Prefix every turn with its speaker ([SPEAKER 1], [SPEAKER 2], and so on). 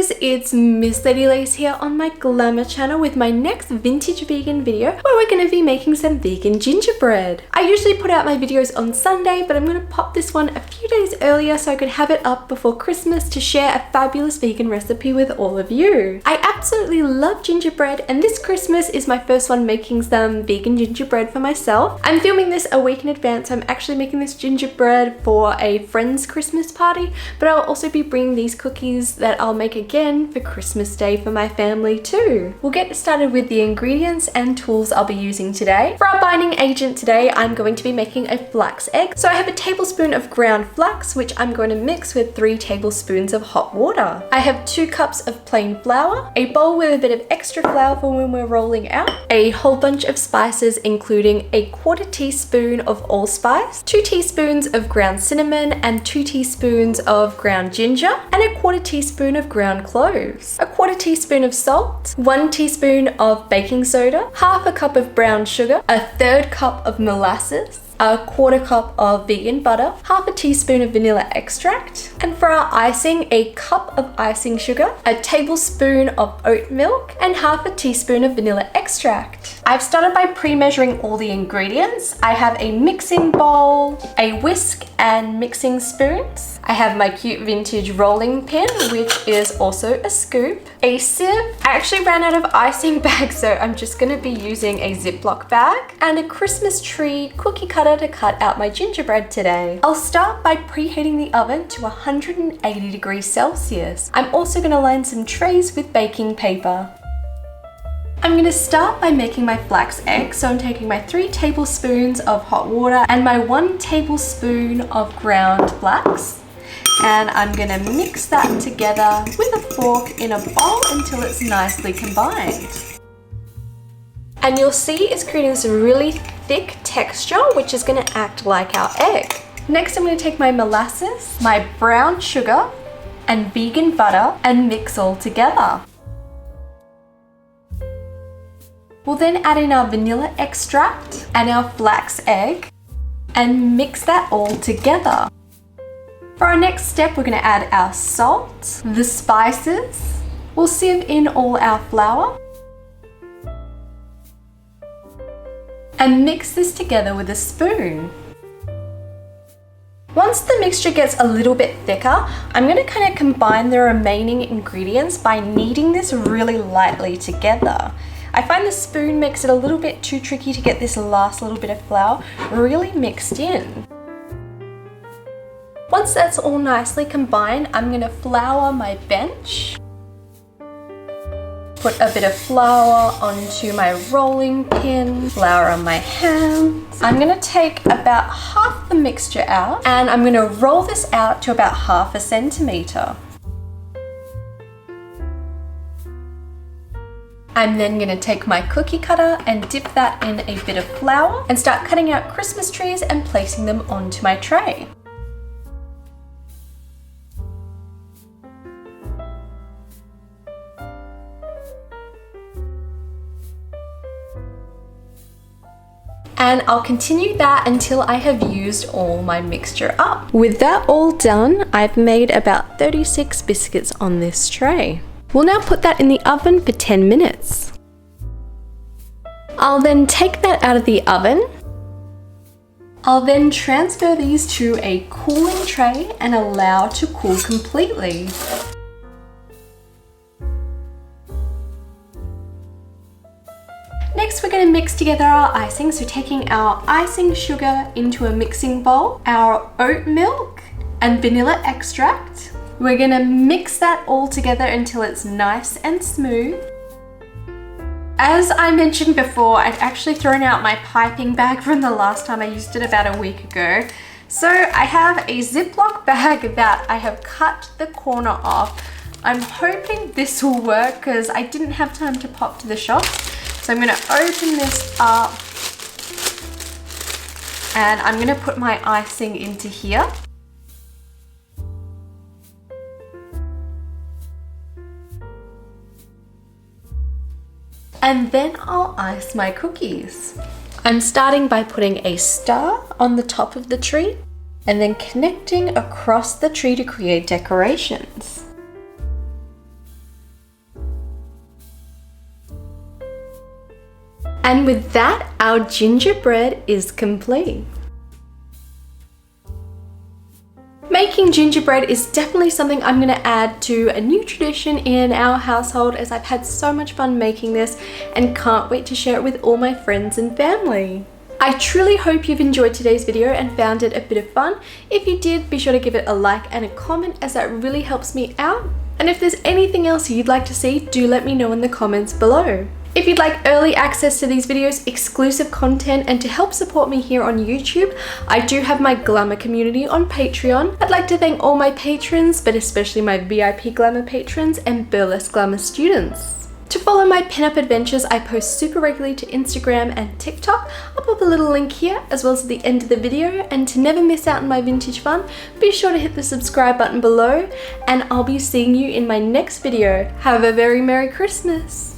[SPEAKER 1] guys, it's Miss Lady Lace here on my Glamour channel with my next vintage vegan video where we're going to be making some vegan gingerbread. I usually put out my videos on Sunday, but I'm going to pop this one a few days earlier so I could have it up before Christmas to share a fabulous vegan recipe with all of you. I absolutely love gingerbread, and this Christmas is my first one making some vegan gingerbread for myself. I'm filming this a week in advance. I'm actually making this gingerbread for a friend's Christmas party, but I'll also be bringing these cookies that I'll make again for Christmas Day for my family too. We'll get started with the ingredients and tools I'll be using today. For our binding agent today, I'm going to be making a flax egg. So I have a tablespoon of ground flax, which I'm going to mix with 3 tablespoons of hot water. I have 2 cups of plain flour, a bowl with a bit of extra flour for when we're rolling out, a whole bunch of spices including a 1/4 teaspoon of allspice, 2 teaspoons of ground cinnamon and 2 teaspoons of ground ginger, and a 1/4 teaspoon of ground cloves, a 1/4 teaspoon of salt, 1 teaspoon of baking soda, 1/2 cup of brown sugar, a 1/3 cup of molasses, a 1/4 cup of vegan butter, 1/2 teaspoon of vanilla extract, and for our icing, a cup of icing sugar, a tablespoon of oat milk, and 1/2 teaspoon of vanilla extract. I've started by pre-measuring all the ingredients. I have a mixing bowl, a whisk, and mixing spoons. I have my cute vintage rolling pin, which is also a scoop, a sieve. I actually ran out of icing bags, so I'm just going to be using a Ziploc bag, and a Christmas tree cookie cutter to cut out my gingerbread today. I'll start by preheating the oven to 180 degrees Celsius. I'm also going to line some trays with baking paper. I'm going to start by making my flax egg, so I'm taking my 3 tablespoons of hot water and my 1 tablespoon of ground flax, and I'm going to mix that together with a fork in a bowl until it's nicely combined. And you'll see it's creating this really thick texture, which is going to act like our egg. Next, I'm going to take my molasses, my brown sugar, and vegan butter and mix all together. We'll then add in our vanilla extract and our flax egg and mix that all together. For our next step, we're going to add our salt, the spices. We'll sieve in all our flour and mix this together with a spoon. Once the mixture gets a little bit thicker, I'm going to kind of combine the remaining ingredients by kneading this really lightly together. I find the spoon makes it a little bit too tricky to get this last little bit of flour really mixed in. Once that's all nicely combined, I'm going to flour my bench. Put a bit of flour onto my rolling pin, flour on my hands. I'm going to take about half the mixture out, and I'm going to roll this out to about 1/2 centimeter. I'm then going to take my cookie cutter and dip that in a bit of flour and start cutting out Christmas trees and placing them onto my tray. And I'll continue that until I have used all my mixture up. With that all done, I've made about 36 biscuits on this tray. We'll now put that in the oven for 10 minutes. I'll then take that out of the oven. I'll then transfer these to a cooling tray and allow to cool completely. Next, we're going to mix together our icing. So taking our icing sugar into a mixing bowl, our oat milk and vanilla extract. We're going to mix that all together until it's nice and smooth. As I mentioned before, I'd actually thrown out my piping bag from the last time I used it about a week ago. So I have a Ziploc bag that I have cut the corner off. I'm hoping this will work because I didn't have time to pop to the shops. So I'm going to open this up and I'm going to put my icing into here. And then I'll ice my cookies. I'm starting by putting a star on the top of the tree and then connecting across the tree to create decorations. And with that, our gingerbread is complete. Making gingerbread is definitely something I'm going to add to a new tradition in our household, as I've had so much fun making this and can't wait to share it with all my friends and family. I truly hope you've enjoyed today's video and found it a bit of fun. If you did, be sure to give it a like and a comment, as that really helps me out. And if there's anything else you'd like to see, do let me know in the comments below. If you'd like early access to these videos, exclusive content, and to help support me here on YouTube, I do have my Glamour community on Patreon. I'd like to thank all my patrons, but especially my VIP Glamour patrons and Burlesque Glamour students. To follow my pinup adventures, I post super regularly to Instagram and TikTok. I'll pop a little link here as well as at the end of the video. And to never miss out on my vintage fun, be sure to hit the subscribe button below, and I'll be seeing you in my next video. Have a very Merry Christmas!